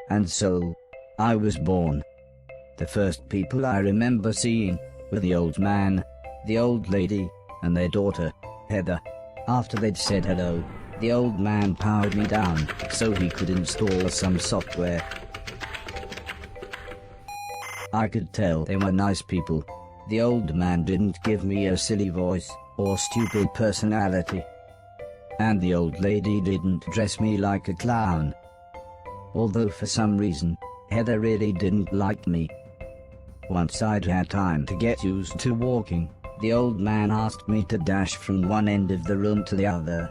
And so, I was born. The first people I remember seeing were the old man, the old lady, and their daughter, Heather. After they'd said hello, the old man powered me down so he could install some software. I could tell they were nice people. The old man didn't give me a silly voice or stupid personality. And the old lady didn't dress me like a clown. Although for some reason, Heather really didn't like me. Once I'd had time to get used to walking, the old man asked me to dash from one end of the room to the other.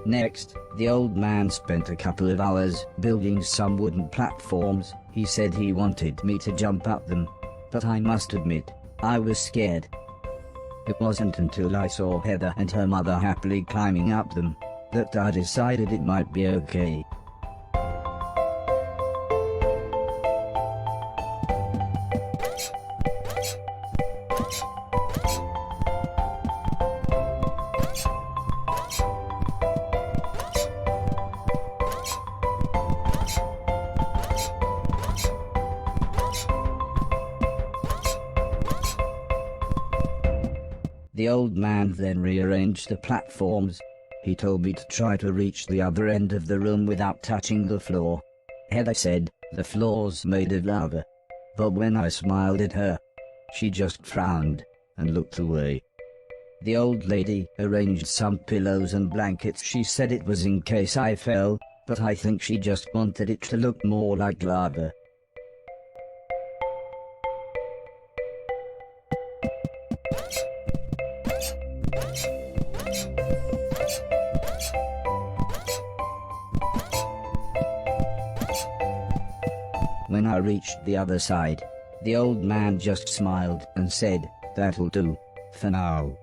Next, the old man spent a couple of hours building some wooden platforms. He said he wanted me to jump up them, but I must admit, I was scared. It wasn't until I saw Heather and her mother happily climbing up them that I decided it might be okay. The old man then rearranged the platforms. He told me to try to reach the other end of the room without touching the floor. Heather said the floor's made of lava. But when I smiled at her, she just frowned and looked away. The old lady arranged some pillows and blankets. She said it was in case I fell, but I think she just wanted it to look more like lava. When I reached the other side, the old man just smiled and said, "That'll do, for now."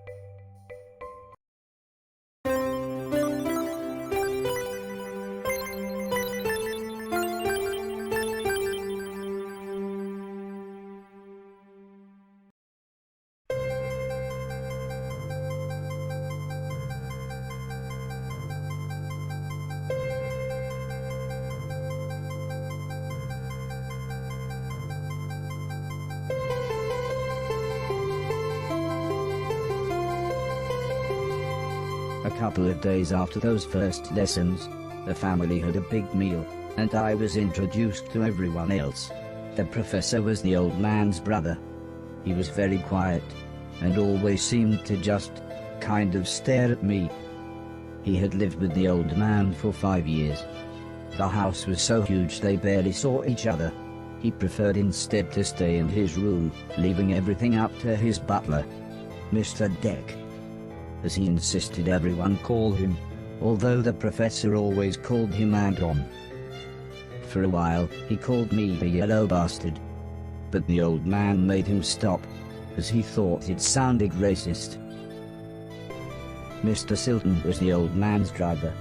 couple of days after those first lessons, the family had a big meal, and I was introduced to everyone else. The professor was the old man's brother. He was very quiet, and always seemed to just kind of stare at me. He had lived with the old man for 5 years. The house was so huge they barely saw each other. He preferred instead to stay in his room, leaving everything up to his butler, Mr. Deck, as he insisted everyone call him, although the professor always called him Anton. For a while, he called me the yellow bastard, but the old man made him stop, as he thought it sounded racist. Mr. Silton was the old man's driver.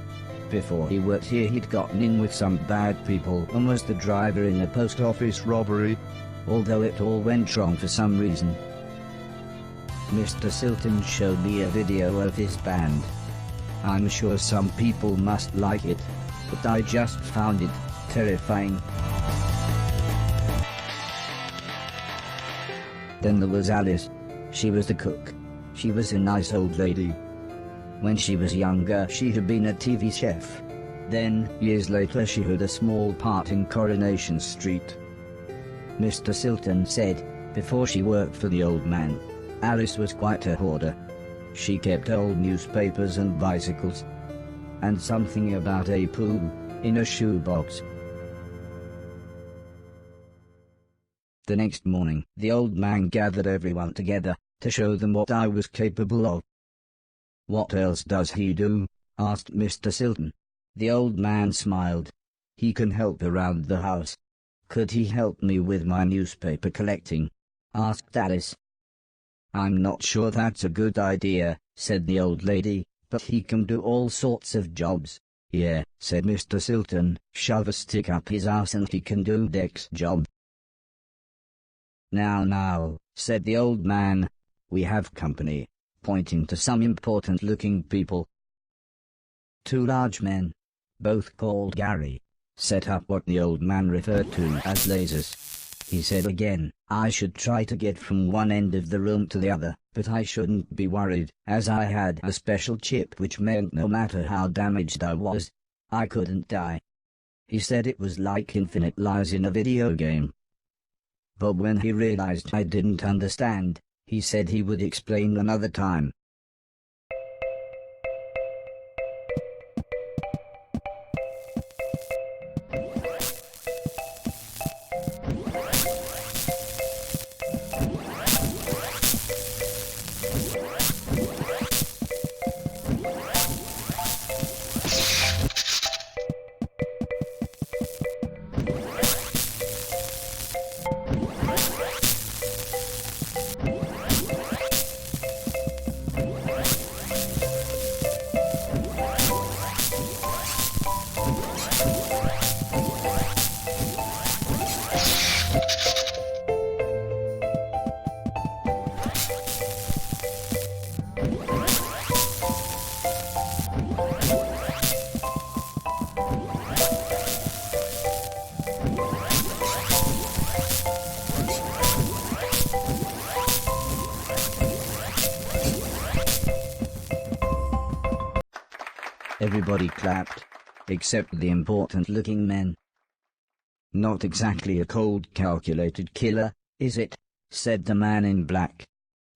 Before he worked here, he'd gotten in with some bad people and was the driver in a post office robbery, although it all went wrong for some reason. Mr. Silton showed me a video of his band. I'm sure some people must like it, but I just found it terrifying. Then there was Alice. She was the cook. She was a nice old lady. When she was younger, she had been a TV chef. Then, years later, she had a small part in Coronation Street. Mr. Silton said, before she worked for the old man, Alice was quite a hoarder. She kept old newspapers and bicycles, and something about a poo in a shoebox. The next morning, the old man gathered everyone together to show them what I was capable of. "What else does he do?" asked Mr. Silton. The old man smiled. "He can help around the house." "Could he help me with my newspaper collecting?" asked Alice. "I'm not sure that's a good idea," said the old lady, "but he can do all sorts of jobs." "Yeah," said Mr. Silton, "shove a stick up his ass and he can do Deck's job." Now, said the old man, "we have company," pointing to some important-looking people. Two large men, both called Gary, set up what the old man referred to as lasers. He said again, I should try to get from one end of the room to the other, but I shouldn't be worried, as I had a special chip which meant no matter how damaged I was, I couldn't die. He said it was like infinite lives in a video game. But when he realized I didn't understand, he said he would explain another time. Everybody clapped, except the important-looking men. "Not exactly a cold, calculated killer, is it?" said the man in black.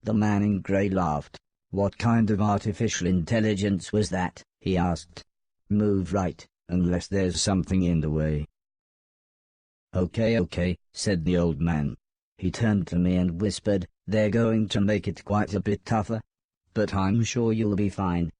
The man in grey laughed. "What kind of artificial intelligence was that?" he asked. "Move right, unless there's something in the way." Okay, said the old man. He turned to me and whispered, "They're going to make it quite a bit tougher, but I'm sure you'll be fine."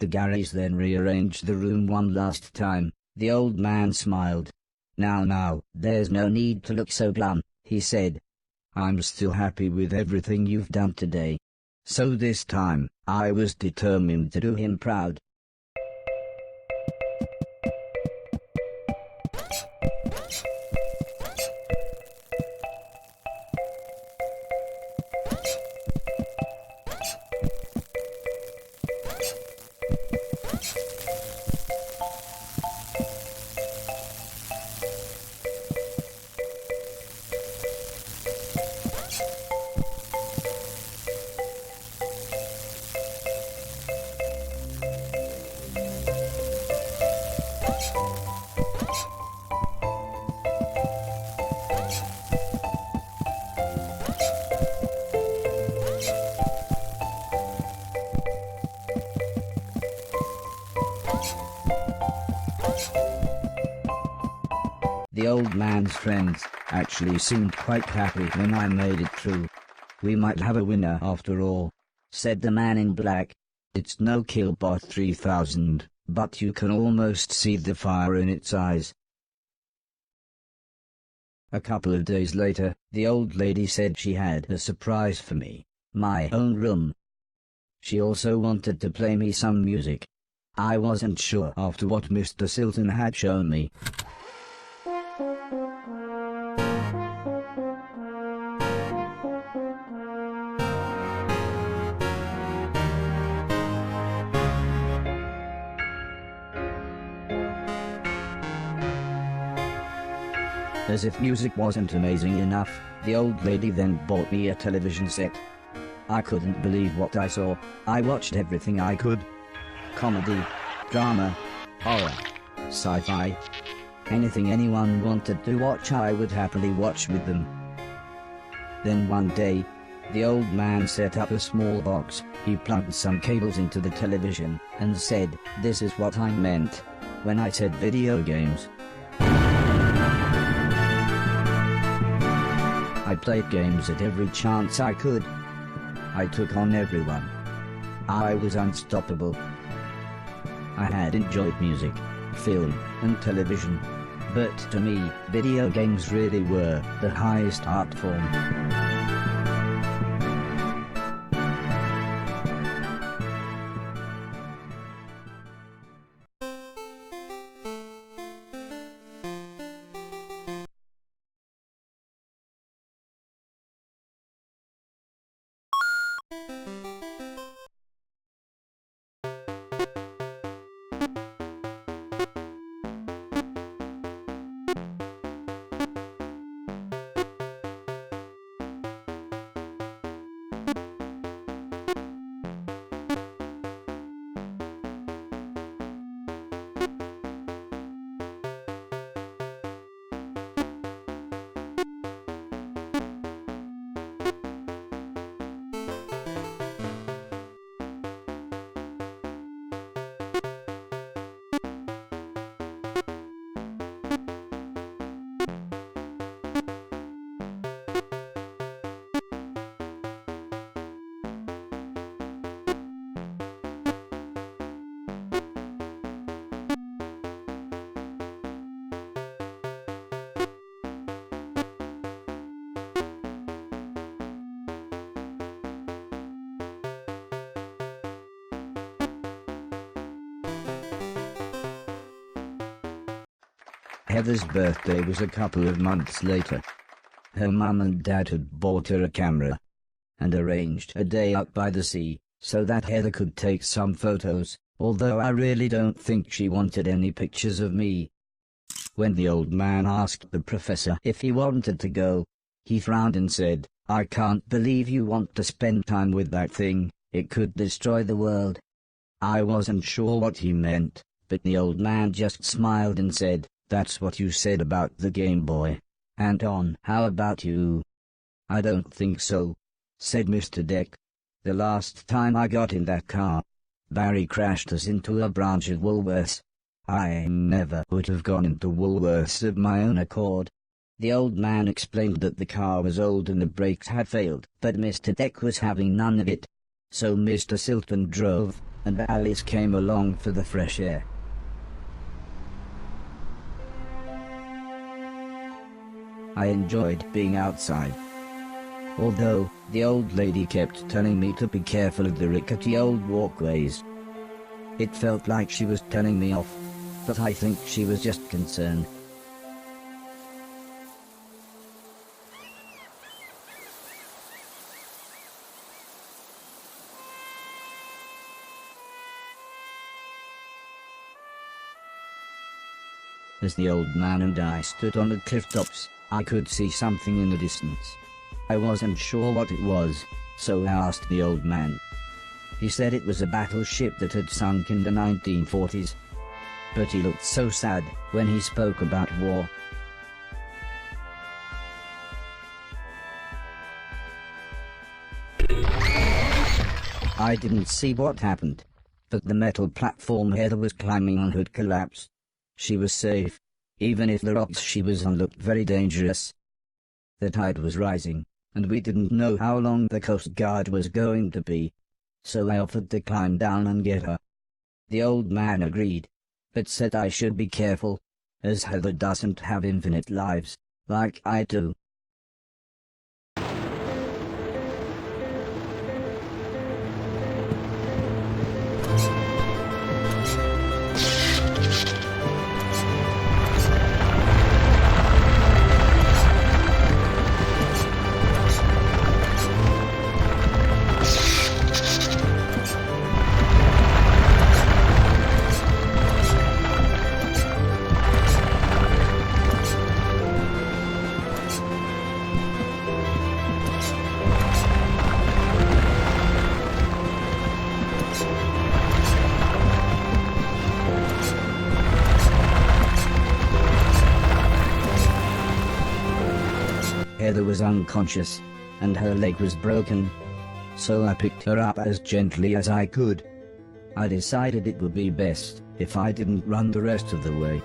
Mr. Garry's then rearranged the room one last time. The old man smiled. Now, there's no need to look so glum, he said. I'm still happy with everything you've done today. So this time, I was determined to do him proud. The old man's friends actually seemed quite happy when I made it through. We might have a winner after all, said the man in black. It's no Killbot 3000, but you can almost see the fire in its eyes. A couple of days later, the old lady said she had a surprise for me, my own room. She also wanted to play me some music. I wasn't sure after what Mr. Silton had shown me. As if music wasn't amazing enough, the old lady then bought me a television set. I couldn't believe what I saw. I watched everything I could. Comedy, drama, horror, sci-fi. Anything anyone wanted to watch I would happily watch with them. Then one day, the old man set up a small box. He plugged some cables into the television and said, "This is what I meant when I said video games." I played games at every chance I could. I took on everyone. I was unstoppable. I had enjoyed music, film, and television. But to me, video games really were the highest art form. Heather's birthday was a couple of months later. Her mum and dad had bought her a camera and arranged a day out by the sea so that Heather could take some photos, although I really don't think she wanted any pictures of me. When the old man asked the professor if he wanted to go, he frowned and said, "I can't believe you want to spend time with that thing, it could destroy the world." I wasn't sure what he meant, but the old man just smiled and said, "That's what you said about the Game Boy. Anton, how about you?" "I don't think so," said Mr. Deck. "The last time I got in that car, Barry crashed us into a branch of Woolworths. I never would have gone into Woolworths of my own accord." The old man explained that the car was old and the brakes had failed, but Mr. Deck was having none of it. So Mr. Silton drove and Alice came along for the fresh air. I enjoyed being outside. Although, the old lady kept telling me to be careful of the rickety old walkways. It felt like she was telling me off, but I think she was just concerned. As the old man and I stood on the cliff tops, I could see something in the distance. I wasn't sure what it was, so I asked the old man. He said it was a battleship that had sunk in the 1940s. But he looked so sad when he spoke about war. I didn't see what happened, but the metal platform Heather was climbing on had collapsed. She was safe, even if the rocks she was on looked very dangerous. The tide was rising, and we didn't know how long the Coast Guard was going to be, so I offered to climb down and get her. The old man agreed, but said I should be careful, as Heather doesn't have infinite lives, like I do. Heather was unconscious, and her leg was broken, so I picked her up as gently as I could. I decided it would be best if I didn't run the rest of the way.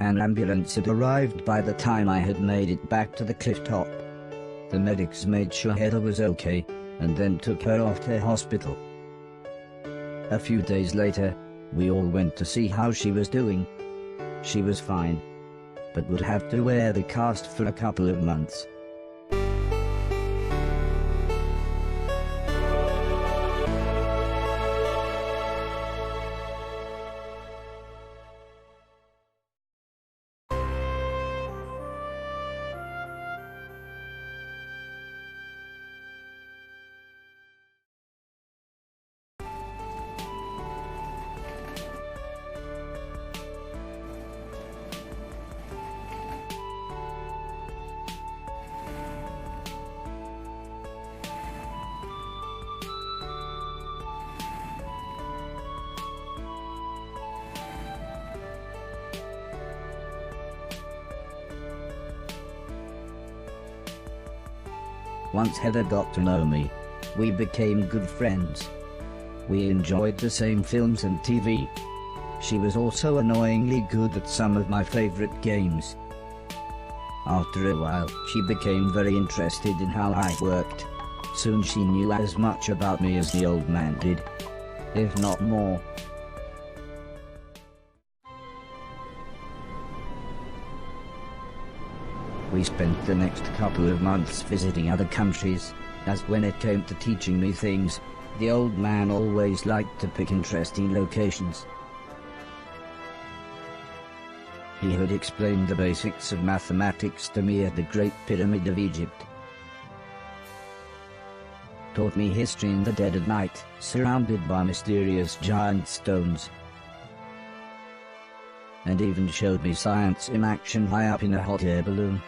An ambulance had arrived by the time I had made it back to the cliff top. The medics made sure Heather was okay, and then took her off to hospital. A few days later, we all went to see how she was doing. She was fine, but would have to wear the cast for a couple of months. Once Heather got to know me, we became good friends. We enjoyed the same films and TV. She was also annoyingly good at some of my favorite games. After a while, she became very interested in how I worked. Soon she knew as much about me as the old man did, if not more. We spent the next couple of months visiting other countries, as when it came to teaching me things, the old man always liked to pick interesting locations. He had explained the basics of mathematics to me at the Great Pyramid of Egypt. Taught me history in the dead of night, surrounded by mysterious giant stones. and even showed me science in action high up in a hot air balloon.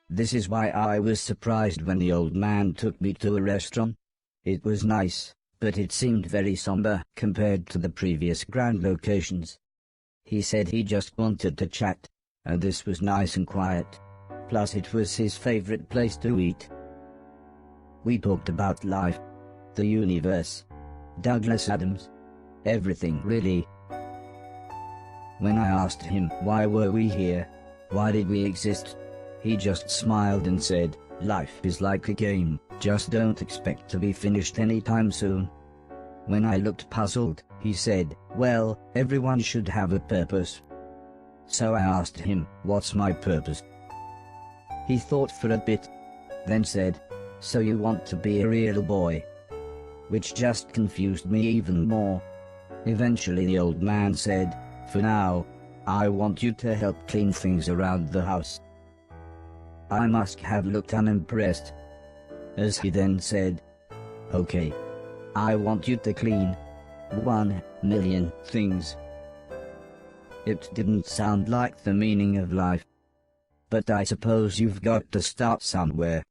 This is why I was surprised when the old man took me to a restaurant. It was nice, but it seemed very somber compared to the previous grand locations. He said he just wanted to chat, and this was nice and quiet. Plus it was his favorite place to eat. We talked about life, the universe, Douglas Adams, everything really. When I asked him why were we here, why did we exist, he just smiled and said, life is like a game, just don't expect to be finished anytime soon. When I looked puzzled, he said, well, everyone should have a purpose. So I asked him, what's my purpose? He thought for a bit, then said, so you want to be a real boy? Which just confused me even more. Eventually the old man said, for now, I want you to help clean things around the house. I must have looked unimpressed, as he then said, okay, I want you to clean 1,000,000 things. It didn't sound like the meaning of life, but I suppose you've got to start somewhere.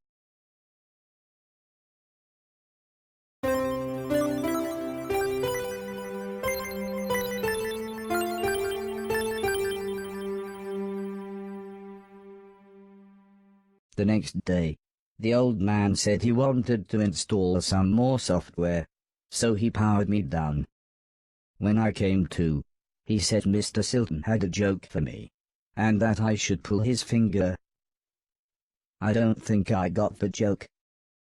The next day, the old man said he wanted to install some more software, so he powered me down. When I came to, he said Mr. Silton had a joke for me, and that I should pull his finger. I don't think I got the joke.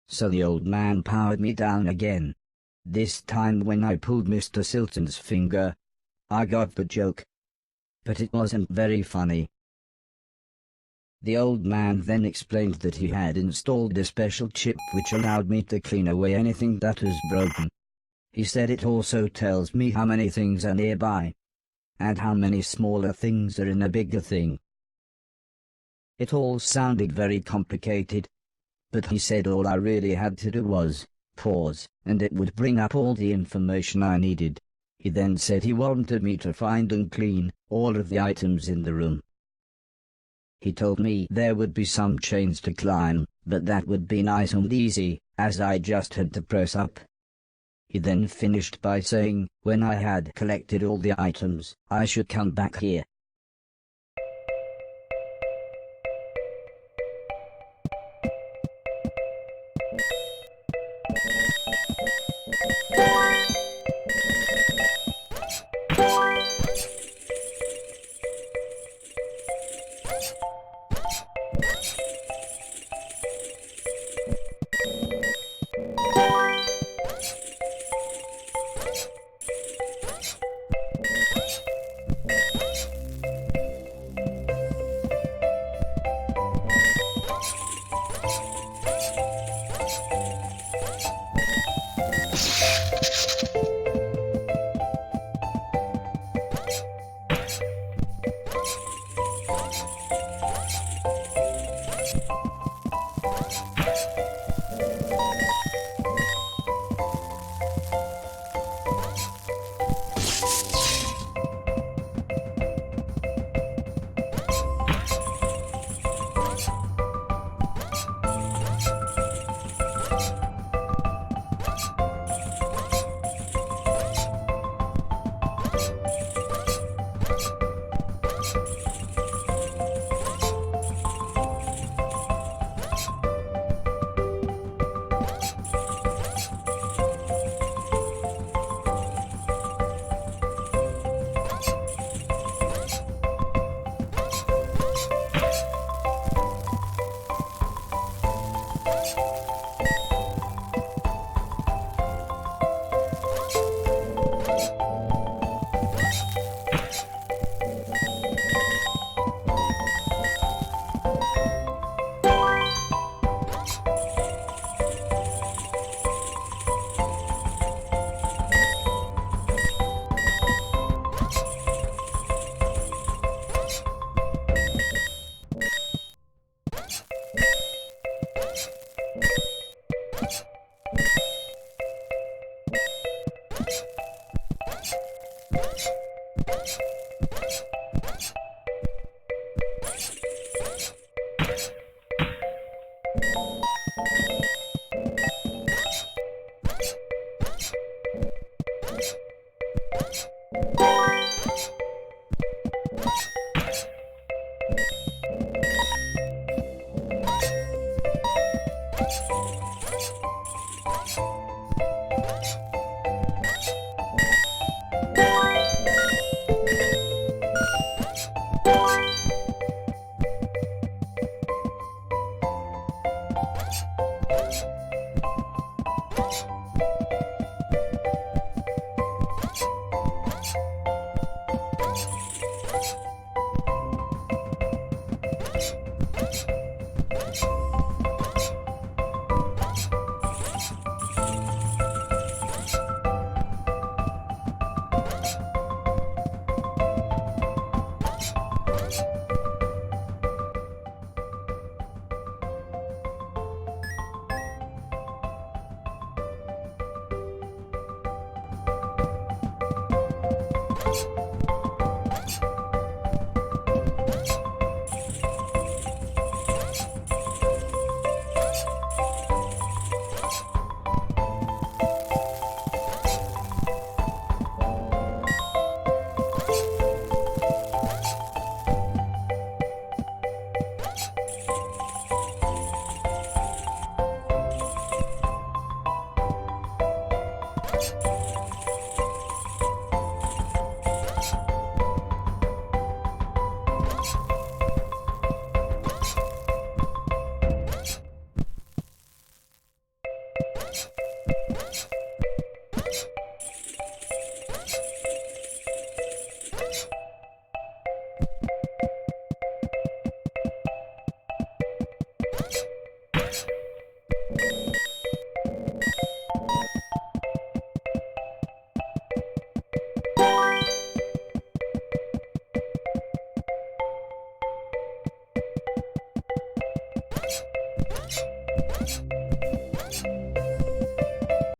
So the old man powered me down again. This time when I pulled Mr. Silton's finger, I got the joke. But it wasn't very funny. The old man then explained that he had installed a special chip which allowed me to clean away anything that was broken. He said it also tells me how many things are nearby, and how many smaller things are in a bigger thing. It all sounded very complicated, but he said all I really had to do was pause, and it would bring up all the information I needed. He then said he wanted me to find and clean all of the items in the room. He told me there would be some chains to climb, but that would be nice and easy, as I just had to press up. He then finished by saying, when I had collected all the items, I should come back here.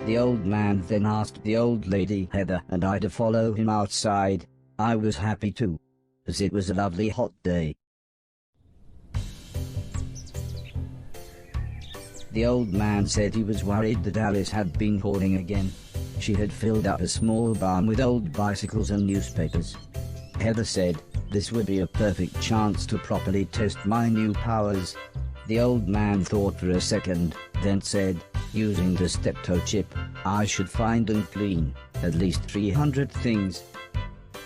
The old man then asked the old lady Heather and I to follow him outside. I was happy too, as it was a lovely hot day. The old man said he was worried that Alice had been hoarding again. She had filled up a small barn with old bicycles and newspapers. Heather said, "This would be a perfect chance to properly test my new powers." The old man thought for a second, then said, "Using the steptoe chip, I should find and clean at least 300 things."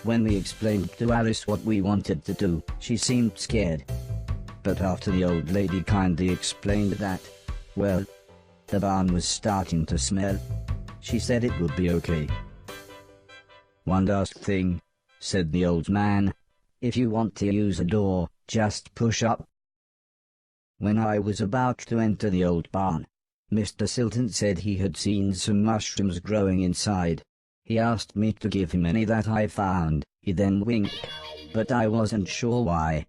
When we explained to Alice what we wanted to do, she seemed scared. But after the old lady kindly explained that, well, the barn was starting to smell, she said it would be okay. "One last thing," said the old man. "If you want to use a door, just push up." When I was about to enter the old barn, Mr. Silton said he had seen some mushrooms growing inside. He asked me to give him any that I found. He then winked, but I wasn't sure why.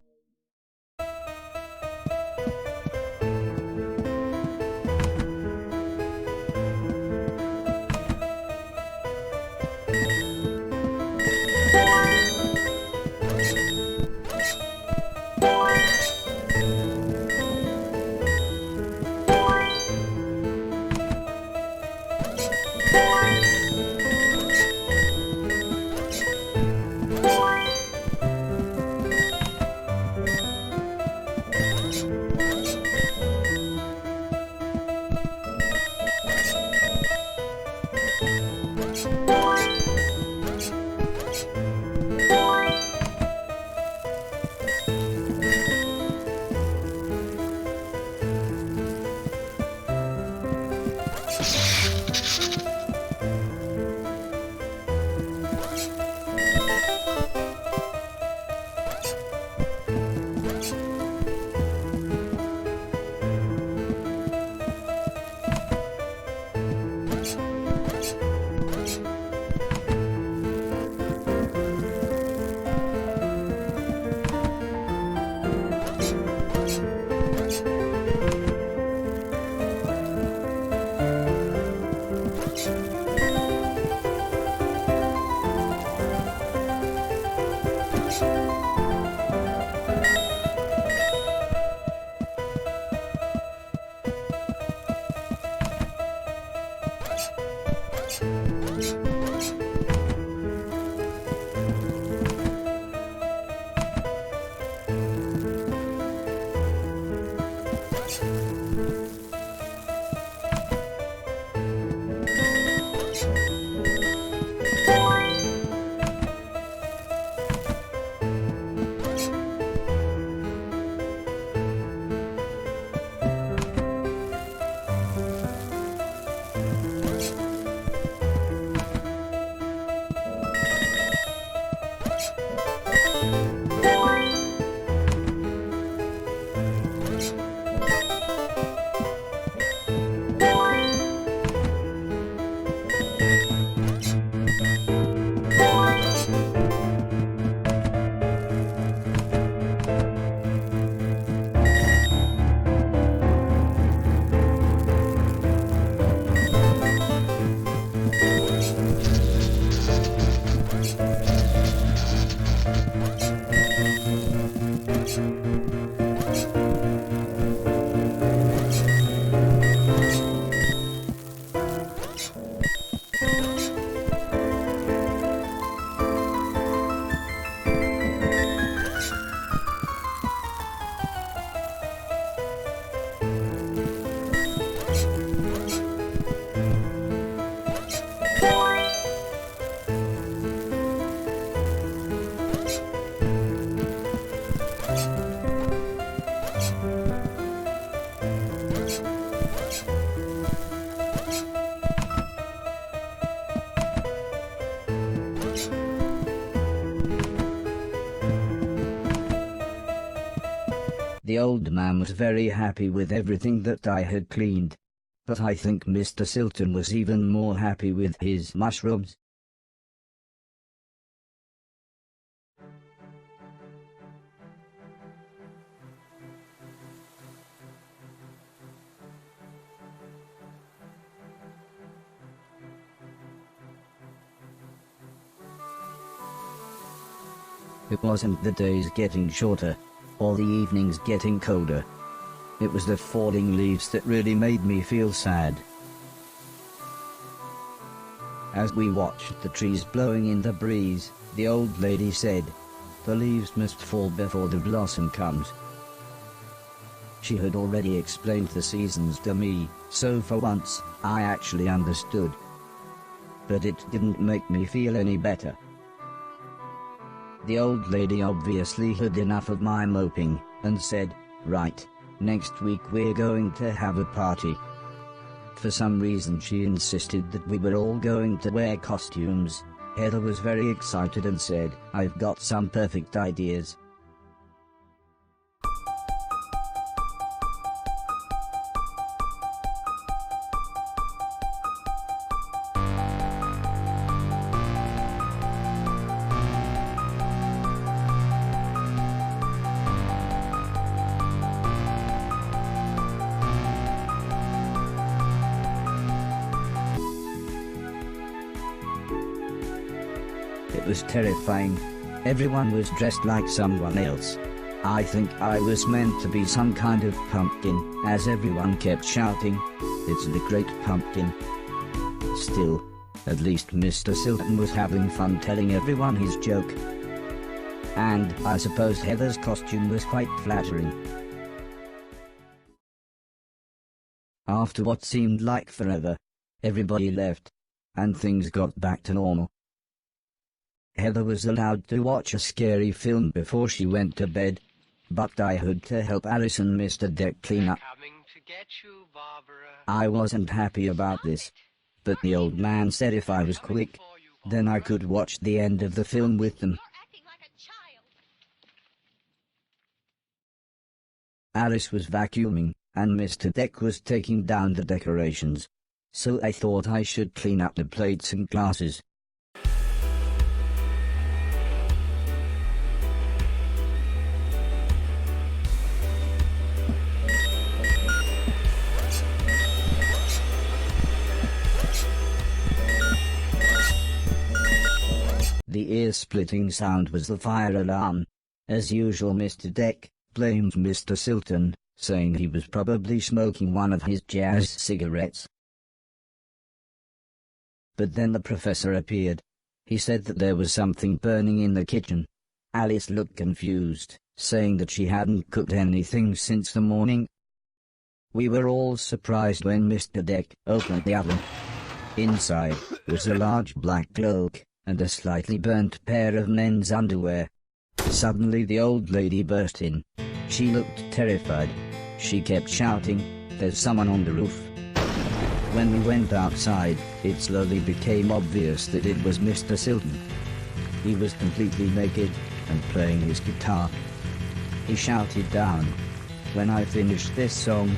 The old man was very happy with everything that I had cleaned. But I think Mr. Silton was even more happy with his mushrooms. It wasn't the days getting shorter, or the evenings getting colder. It was the falling leaves that really made me feel sad. As we watched the trees blowing in the breeze, the old lady said, "The leaves must fall before the blossom comes." She had already explained the seasons to me, so for once, I actually understood. But it didn't make me feel any better. The old lady obviously had enough of my moping, and said, "Right, next week we're going to have a party." For some reason she insisted that we were all going to wear costumes. Heather was very excited and said, "I've got some perfect ideas." It was terrifying. Everyone was dressed like someone else. I think I was meant to be some kind of pumpkin, as everyone kept shouting, "It's the Great Pumpkin." Still, at least Mr. Silton was having fun telling everyone his joke. And I suppose Heather's costume was quite flattering. After what seemed like forever, everybody left, and things got back to normal. Heather was allowed to watch a scary film before she went to bed, but I had to help Alice and Mr. Deck clean up. I wasn't happy about this, but the old man said if I was quick, then I could watch the end of the film with them. Alice was vacuuming, and Mr. Deck was taking down the decorations, so I thought I should clean up the plates and glasses. The ear-splitting sound was the fire alarm. As usual, Mr. Deck blamed Mr. Silton, saying he was probably smoking one of his jazz cigarettes. But then the professor appeared. He said that there was something burning in the kitchen. Alice looked confused, saying that she hadn't cooked anything since the morning. We were all surprised when Mr. Deck opened the oven. Inside was a large black cloak and a slightly burnt pair of men's underwear. Suddenly the old lady burst in. She looked terrified. She kept shouting, "There's someone on the roof." When we went outside, it slowly became obvious that it was Mr. Silton. He was completely naked, and playing his guitar. He shouted down, "When I finish this song,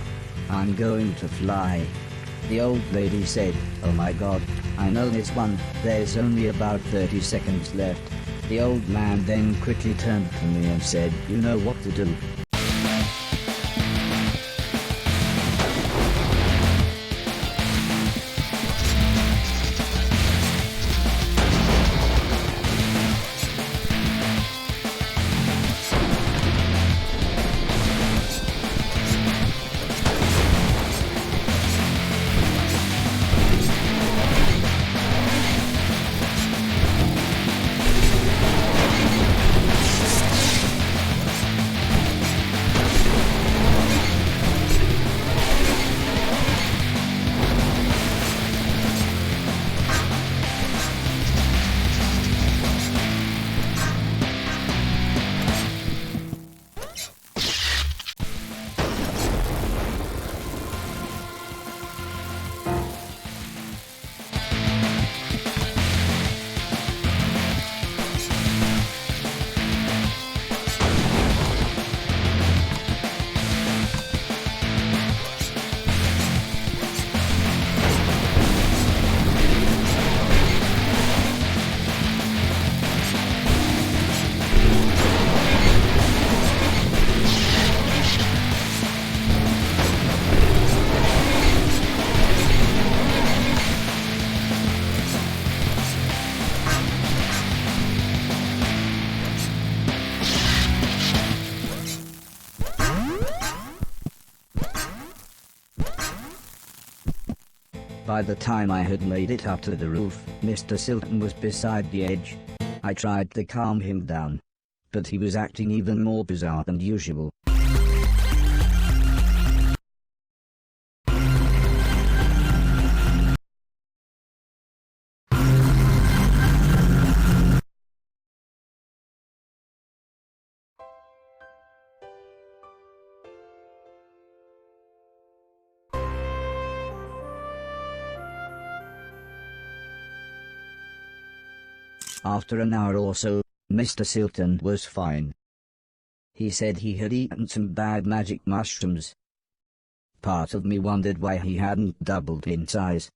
I'm going to fly." The old lady said, "Oh my God, I know this one, there's only about 30 seconds left." The old man then quickly turned to me and said, "You know what to do." By the time I had made it up to the roof, Mr. Silton was beside the edge. I tried to calm him down, but he was acting even more bizarre than usual. After an hour or so, Mr. Silton was fine. He said he had eaten some bad magic mushrooms. Part of me wondered why he hadn't doubled in size.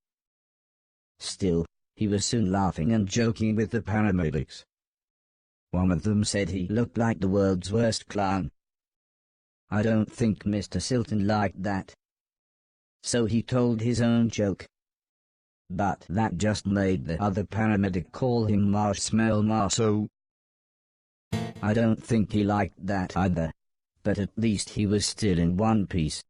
Still, he was soon laughing and joking with the paramedics. One of them said he looked like the world's worst clown. I don't think Mr. Silton liked that, so he told his own joke. But that just made the other paramedic call him Marshmallow Marceau. I don't think he liked that either, but at least he was still in one piece.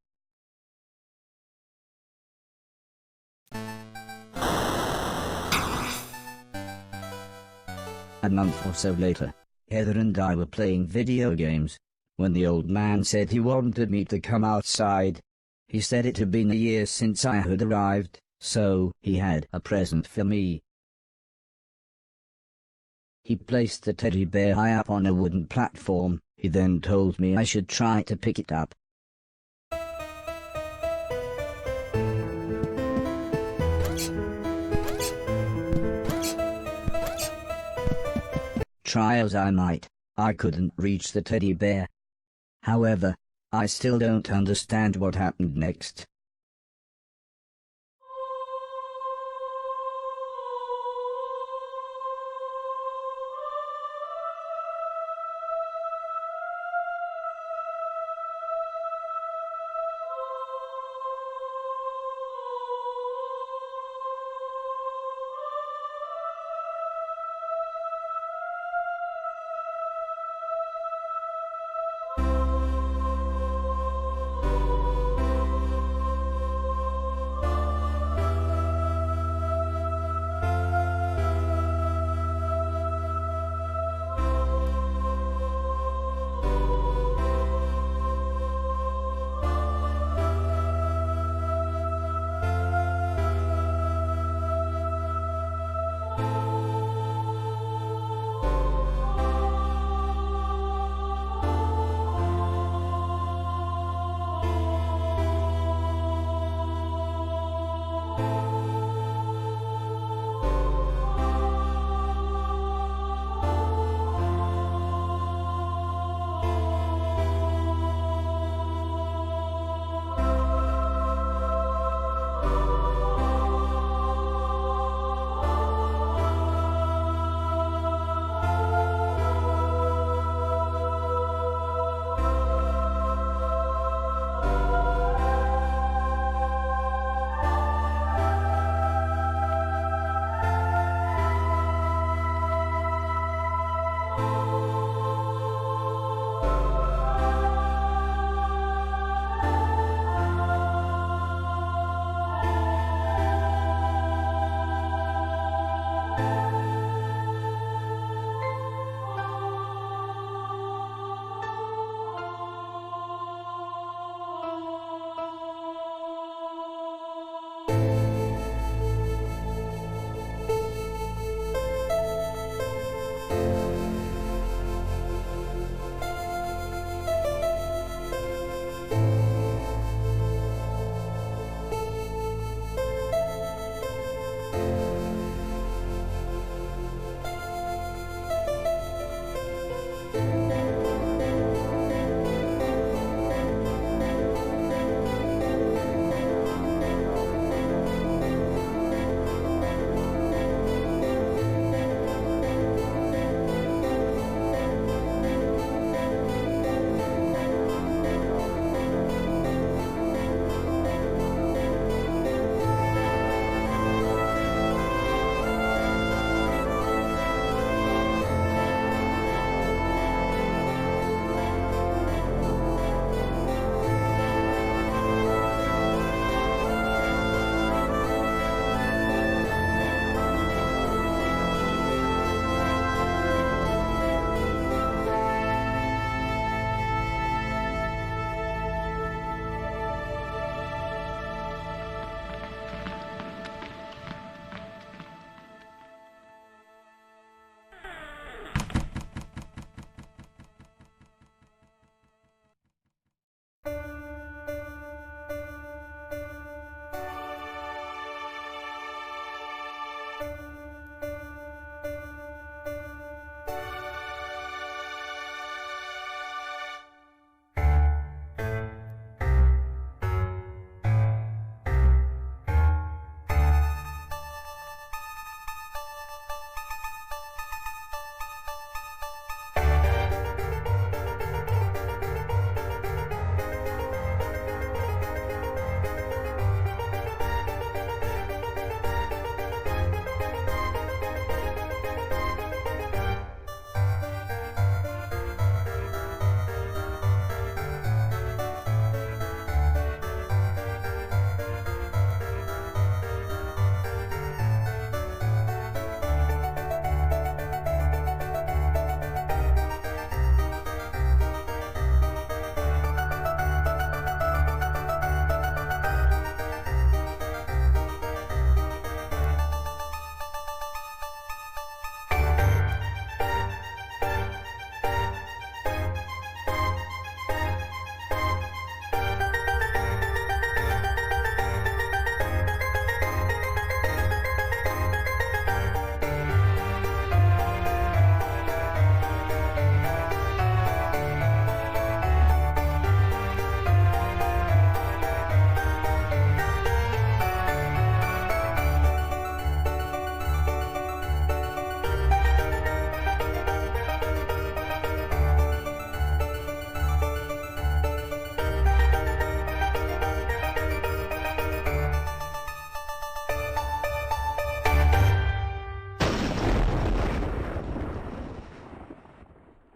A month or so later, Heather and I were playing video games, when the old man said he wanted me to come outside. He said it had been a year since I had arrived, so he had a present for me. He placed the teddy bear high up on a wooden platform. He then told me I should try to pick it up. Try as I might, I couldn't reach the teddy bear. However, I still don't understand what happened next.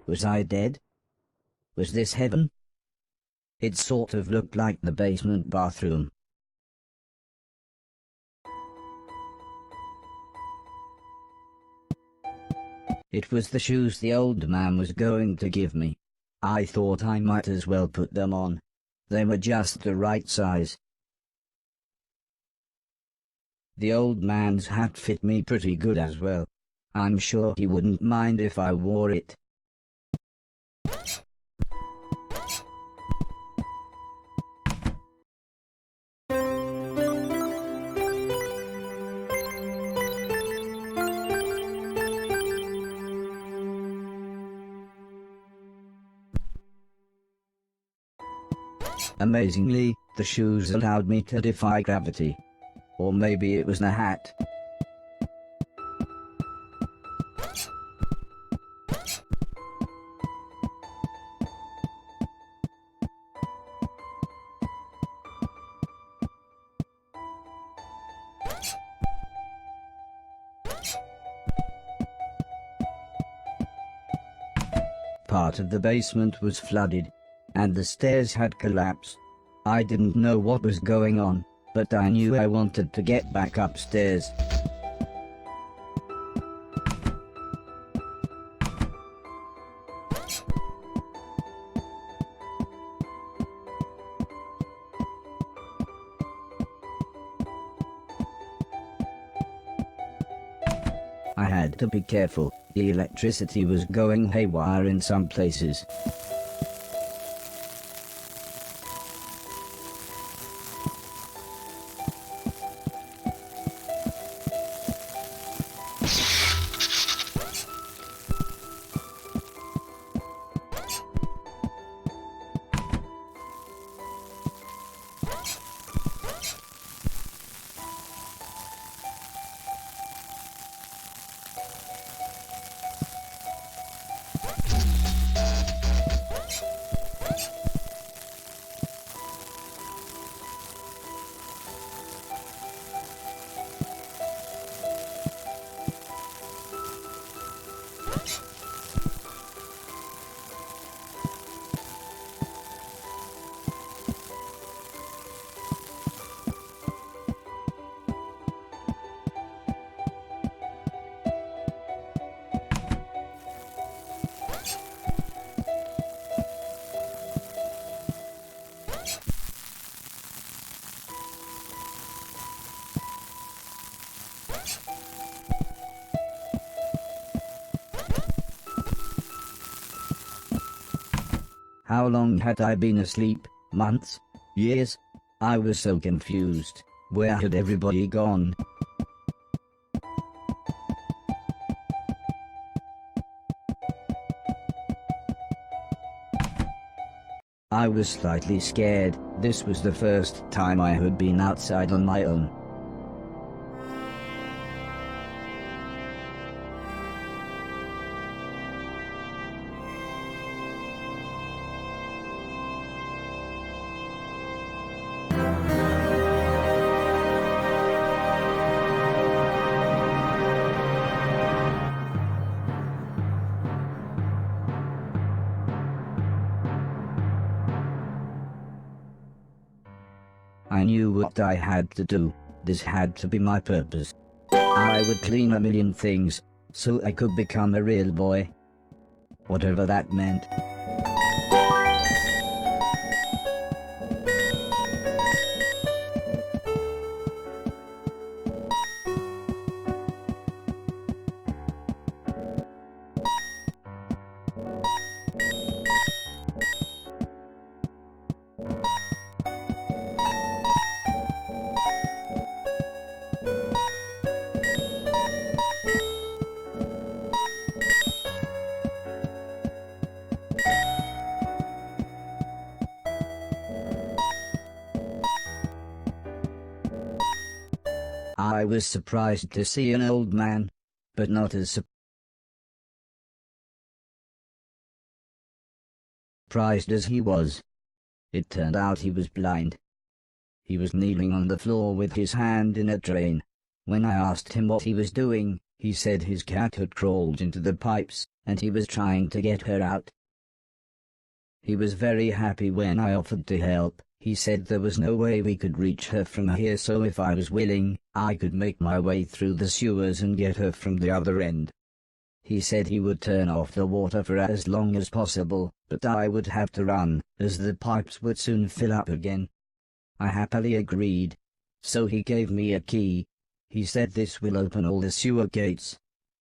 Was I dead? Was this heaven? It sort of looked like the basement bathroom. It was the shoes the old man was going to give me. I thought I might as well put them on. They were just the right size. The old man's hat fit me pretty good as well. I'm sure he wouldn't mind if I wore it. Amazingly, the shoes allowed me to defy gravity. Or maybe it was the hat. Part of the basement was flooded, and the stairs had collapsed. I didn't know what was going on, but I knew I wanted to get back upstairs. I had to be careful. The electricity was going haywire in some places. How long had I been asleep? Months? Years? I was so confused. Where had everybody gone? I was slightly scared. This was the first time I had been outside on my own. I knew what I had to do. This had to be my purpose. I would clean a million things, so I could become a real boy. Whatever that meant. I was surprised to see an old man, but not as surprised as he was. It turned out he was blind. He was kneeling on the floor with his hand in a drain. When I asked him what he was doing, He said his cat had crawled into the pipes, and he was trying to get her out. He was very happy when I offered to help. He said there was no way we could reach her from here, so if I was willing, I could make my way through the sewers and get her from the other end. He said he would turn off the water for as long as possible, but I would have to run, as the pipes would soon fill up again. I happily agreed. So he gave me a key. He said this will open all the sewer gates.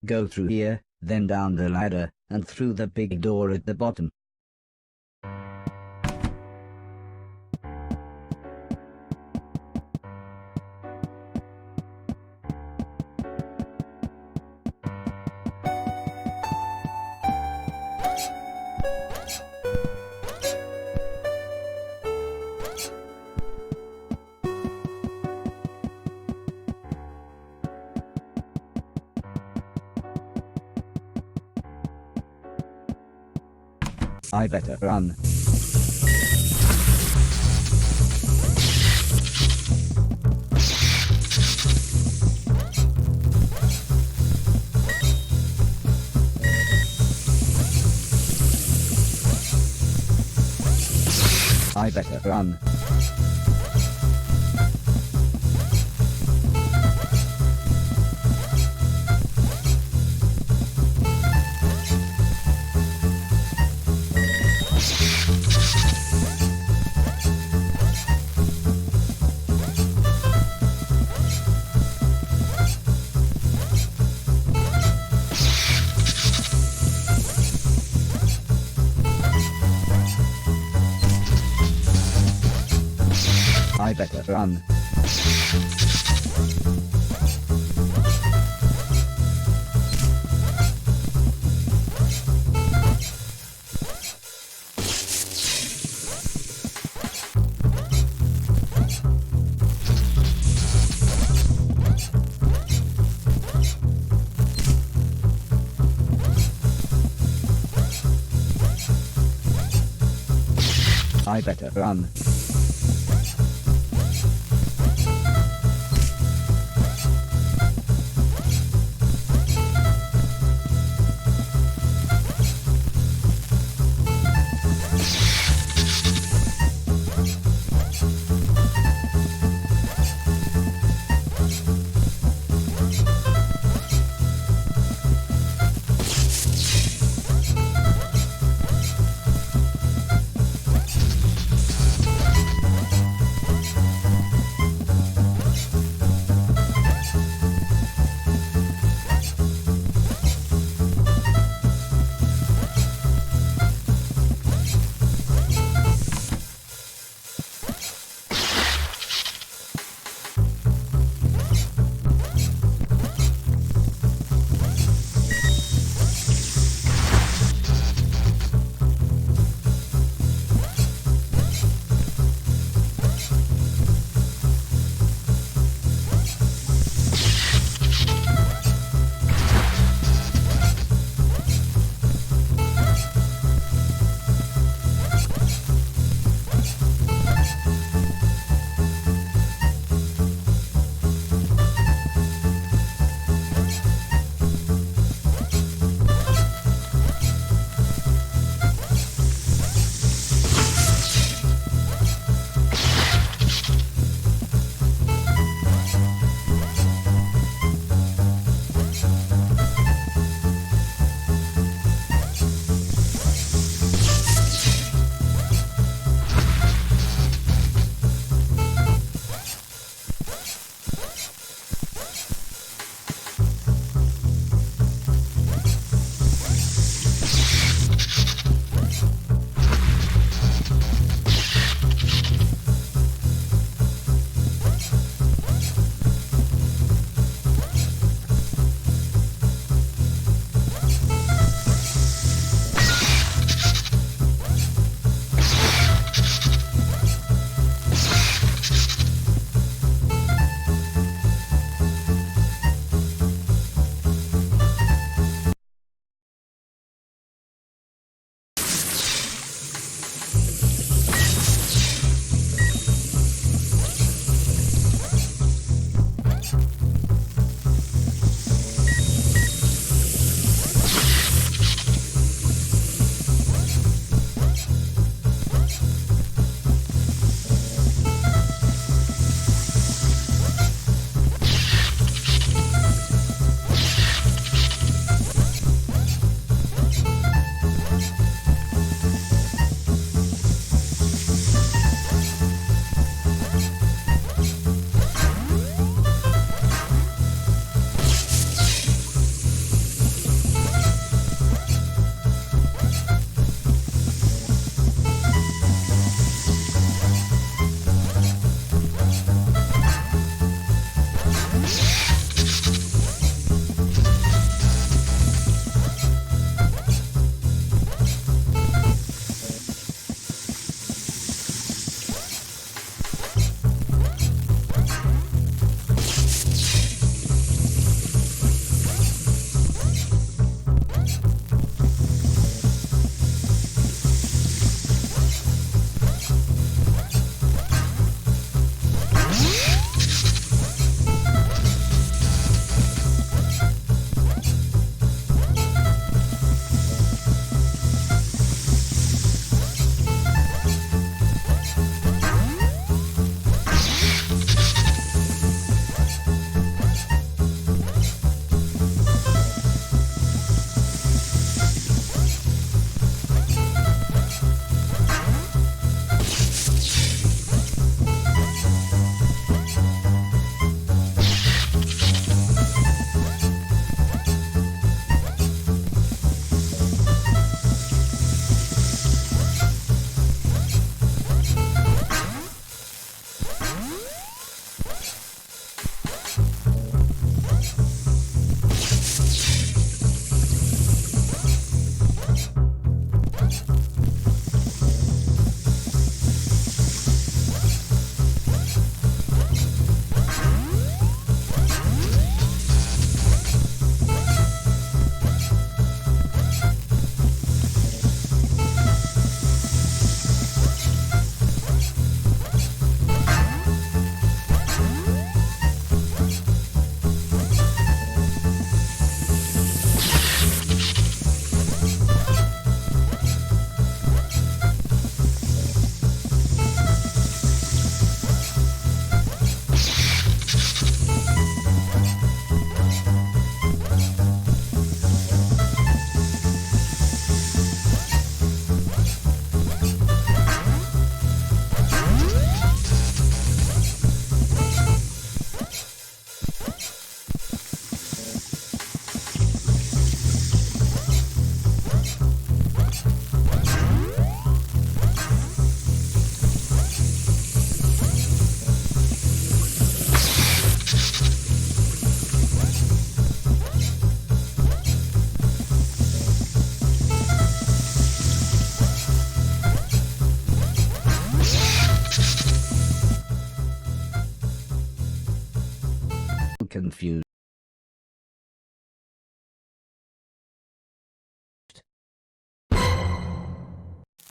Go through here, then down the ladder, and through the big door at the bottom. I better run. I better run. I better run. I better run.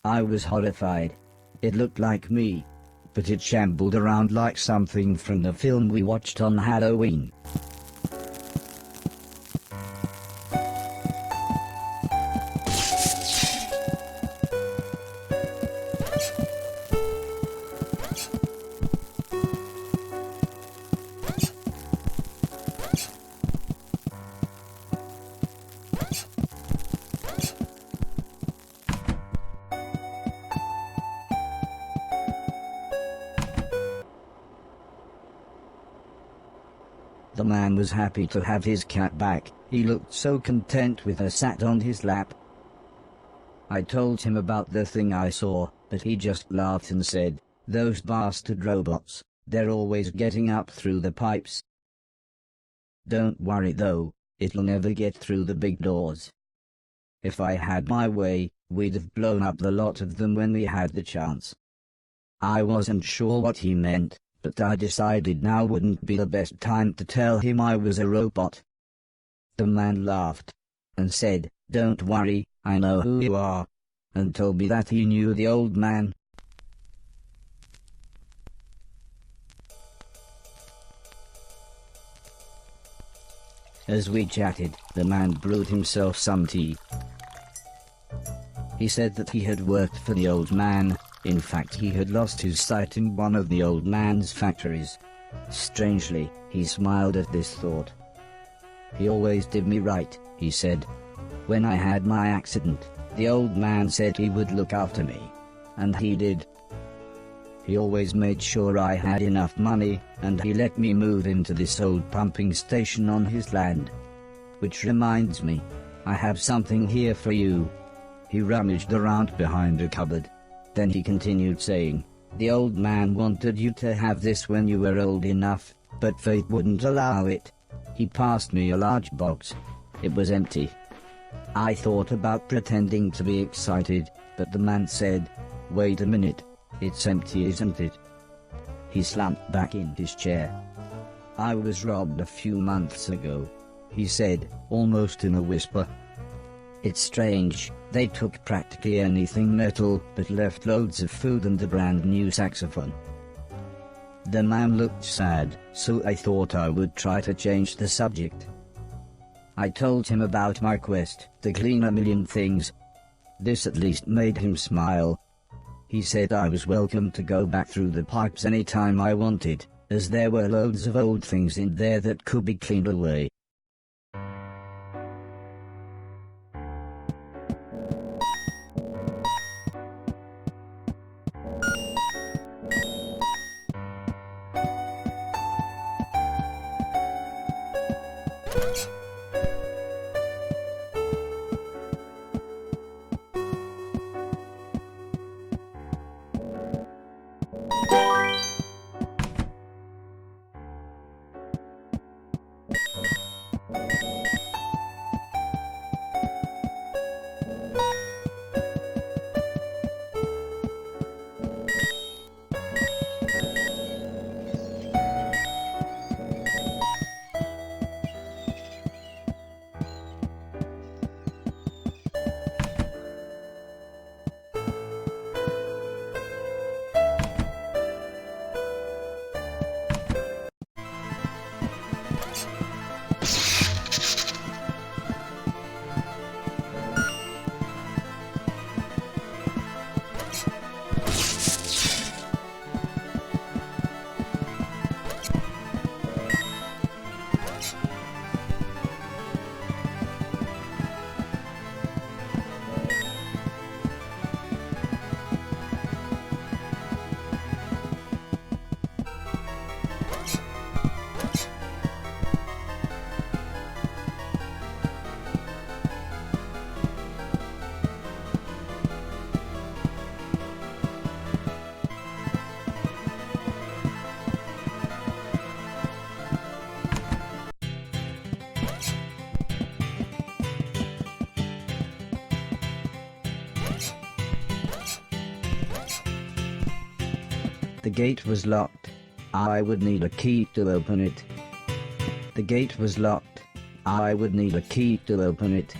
I was horrified. It looked like me, but it shambled around like something from the film we watched on Halloween. The man was happy to have his cat back. He looked so content with her sat on his lap. I told him about the thing I saw, but he just laughed and said, "Those bastard robots, they're always getting up through the pipes. Don't worry though, it'll never get through the big doors. If I had my way, we'd have blown up the lot of them when we had the chance." I wasn't sure what he meant, but I decided now wouldn't be the best time to tell him I was a robot. The man laughed and said, "Don't worry, I know who you are," and told me that he knew the old man. As we chatted, the man brewed himself some tea. He said that he had worked for the old man. In fact, he had lost his sight in one of the old man's factories. Strangely, he smiled at this thought. "He always did me right," he said. "When I had my accident, the old man said he would look after me. And he did. He always made sure I had enough money, and he let me move into this old pumping station on his land. Which reminds me, I have something here for you." He rummaged around behind a cupboard. Then he continued saying, "The old man wanted you to have this when you were old enough, but fate wouldn't allow it." He passed me a large box. It was empty. I thought about pretending to be excited, but the man said, "Wait a minute, it's empty, isn't it?" He slumped back in his chair. "I was robbed a few months ago," he said, almost in a whisper. "It's strange, they took practically anything metal but left loads of food and a brand new saxophone." The man looked sad, so I thought I would try to change the subject. I told him about my quest to clean a million things. This at least made him smile. He said I was welcome to go back through the pipes anytime I wanted, as there were loads of old things in there that could be cleaned away. The gate was locked. I would need a key to open it. The gate was locked. I would need a key to open it.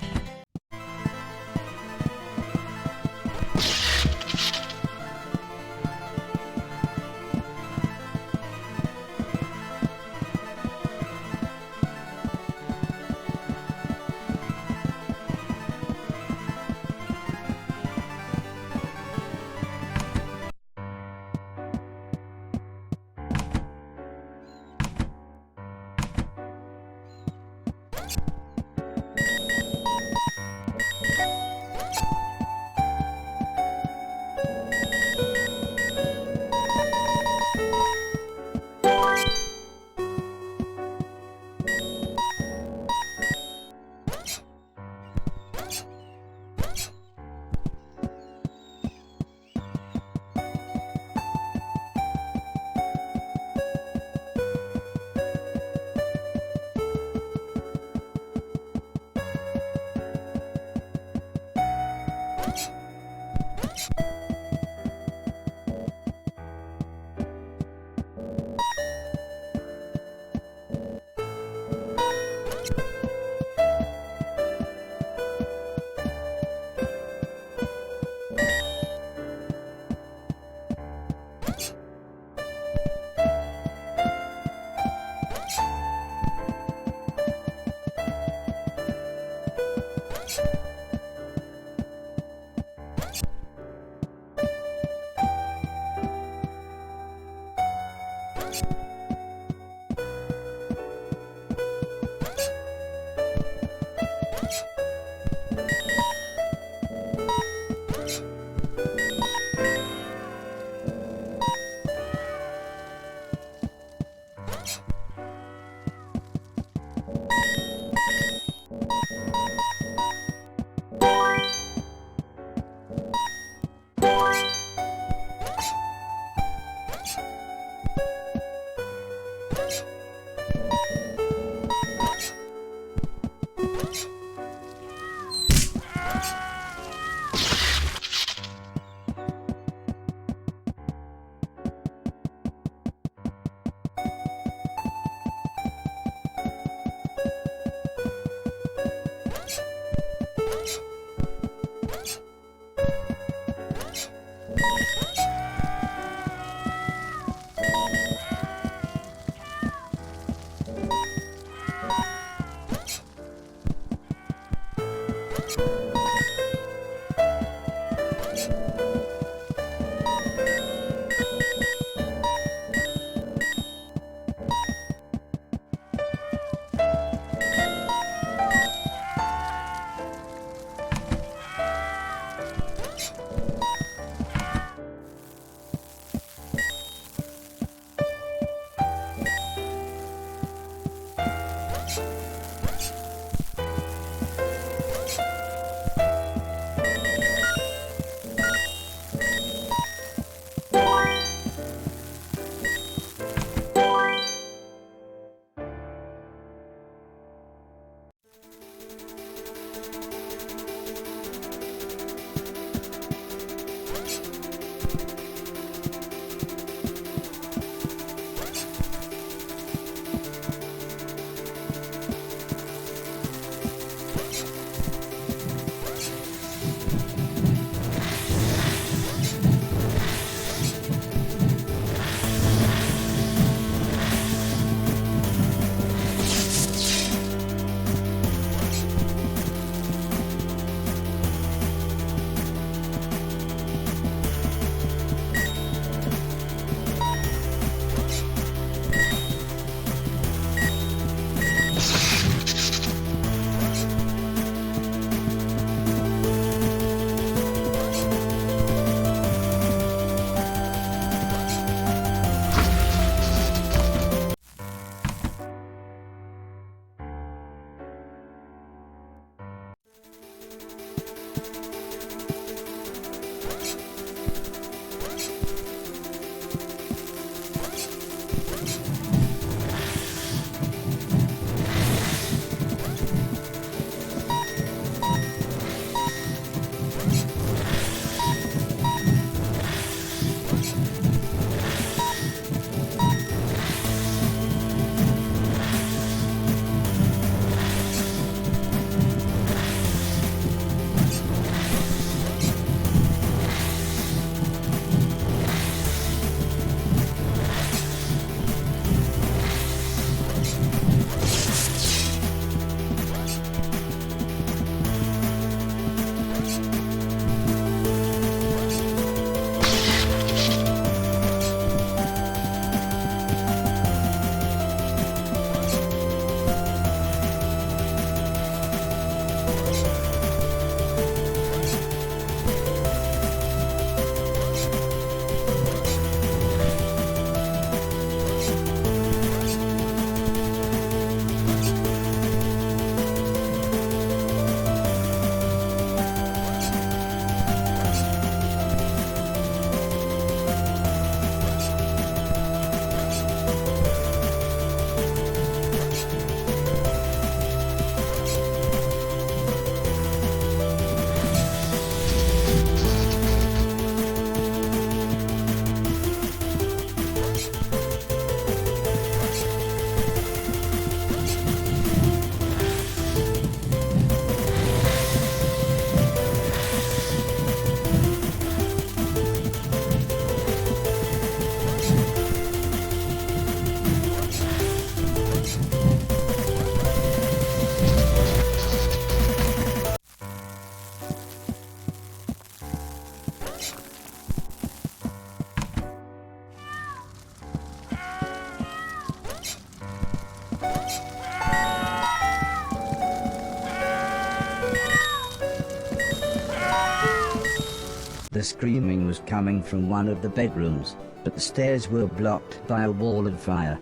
The screaming was coming from one of the bedrooms, but the stairs were blocked by a wall of fire.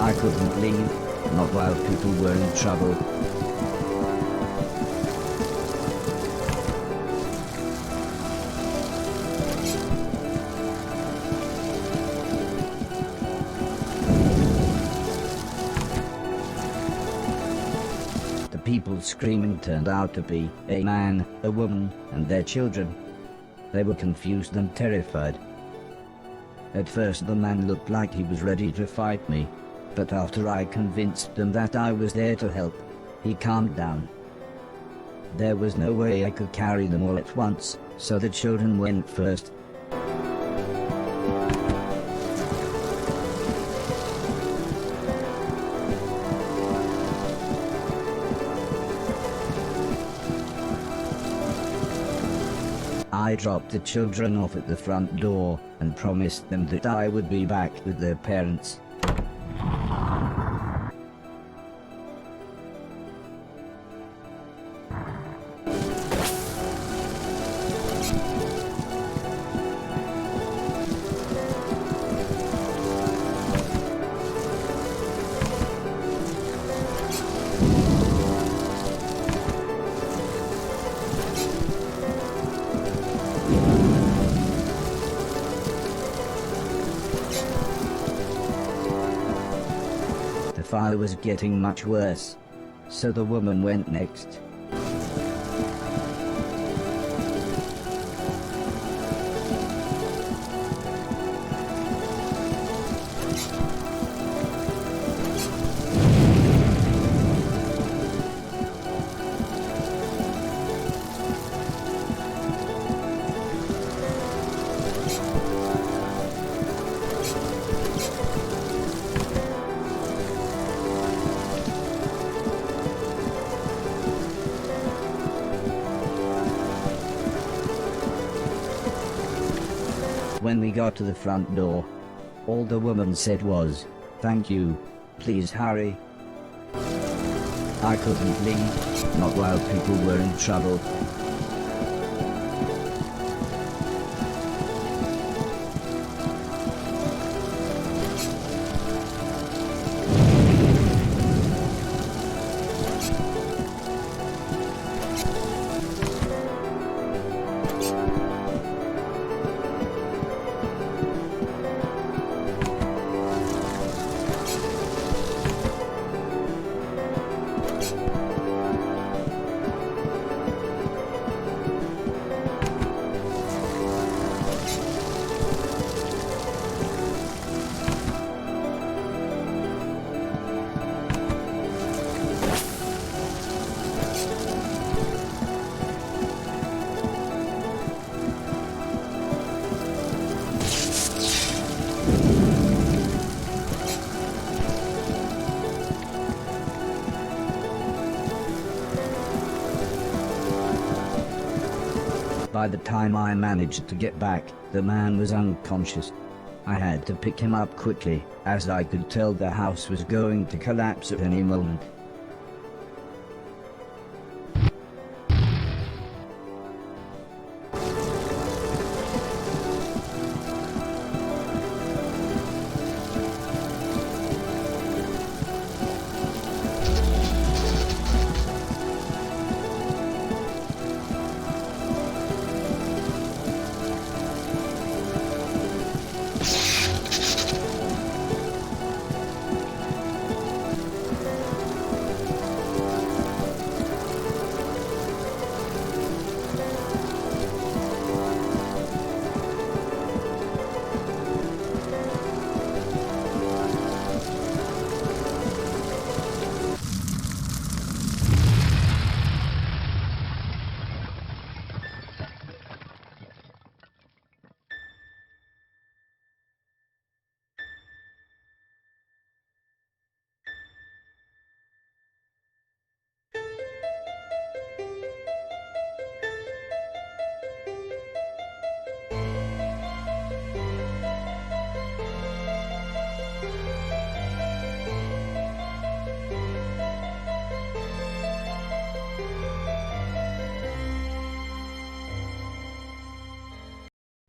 I couldn't leave, not while people were in trouble. The people screaming turned out to be a man, a woman, and their children. They were confused and terrified. At first the man looked like he was ready to fight me, but after I convinced them that I was there to help, he calmed down. There was no way I could carry them all at once, so the children went first. I dropped the children off at the front door and promised them that I would be back with their parents. The fire was getting much worse, so the woman went next. When we got to the front door, all the woman said was, "Thank you, please hurry." I couldn't leave, not while people were in trouble. By the time I managed to get back, the man was unconscious. I had to pick him up quickly, as I could tell the house was going to collapse at any moment.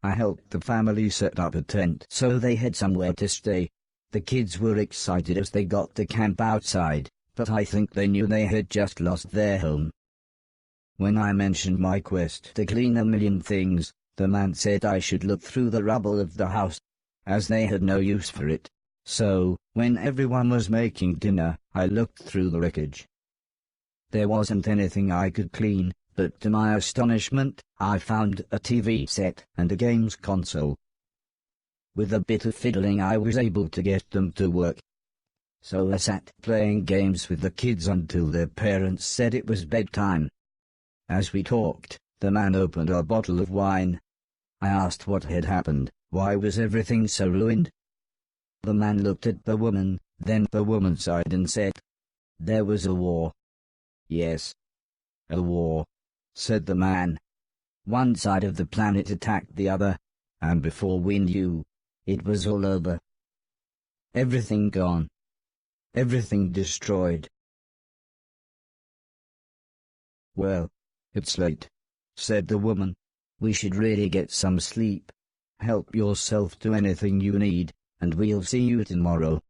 I helped the family set up a tent so they had somewhere to stay. The kids were excited as they got to camp outside, but I think they knew they had just lost their home. When I mentioned my quest to clean a million things, the man said I should look through the rubble of the house, as they had no use for it. So, when everyone was making dinner, I looked through the wreckage. There wasn't anything I could clean, but to my astonishment, I found a TV set and a games console. With a bit of fiddling I was able to get them to work. So I sat playing games with the kids until their parents said it was bedtime. As we talked, the man opened a bottle of wine. I asked what had happened, why was everything so ruined? The man looked at the woman, then the woman sighed and said, "There was a war." "Yes, a war," said the man. "One side of the planet attacked the other, and before we knew, it was all over. Everything gone. Everything destroyed." "Well, it's late," said the woman. "We should really get some sleep. Help yourself to anything you need, and we'll see you tomorrow."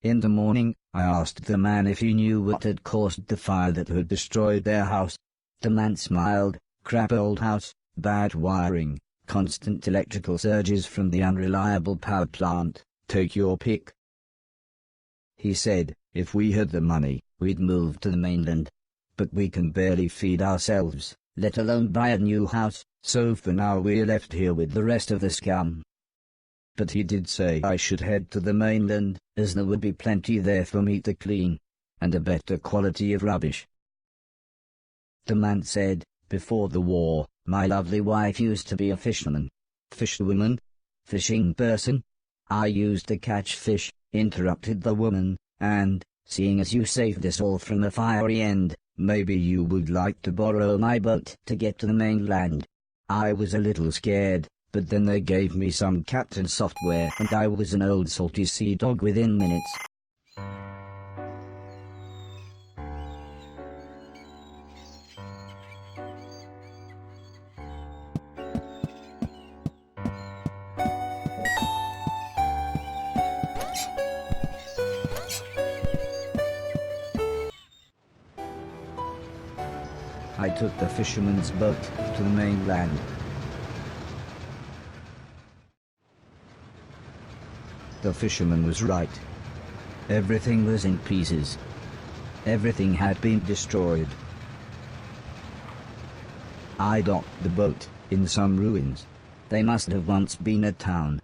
In the morning, I asked the man if he knew what had caused the fire that had destroyed their house. The man smiled. "Crap old house, bad wiring, constant electrical surges from the unreliable power plant, take your pick." He said, "If we had the money, we'd move to the mainland. But we can barely feed ourselves, let alone buy a new house, so for now we're left here with the rest of the scum." But he did say I should head to the mainland, as there would be plenty there for me to clean, and a better quality of rubbish. The man said, "Before the war, my lovely wife used to be a fisherman." "Fisherwoman? Fishing person?" "I used to catch fish," interrupted the woman, "and, seeing as you saved us all from a fiery end, maybe you would like to borrow my boat to get to the mainland." I was a little scared, but then they gave me some captain software and I was an old salty sea dog within minutes. I took the fisherman's boat to the mainland. The fisherman was right. Everything was in pieces. Everything had been destroyed. I docked the boat in some ruins. They must have once been a town.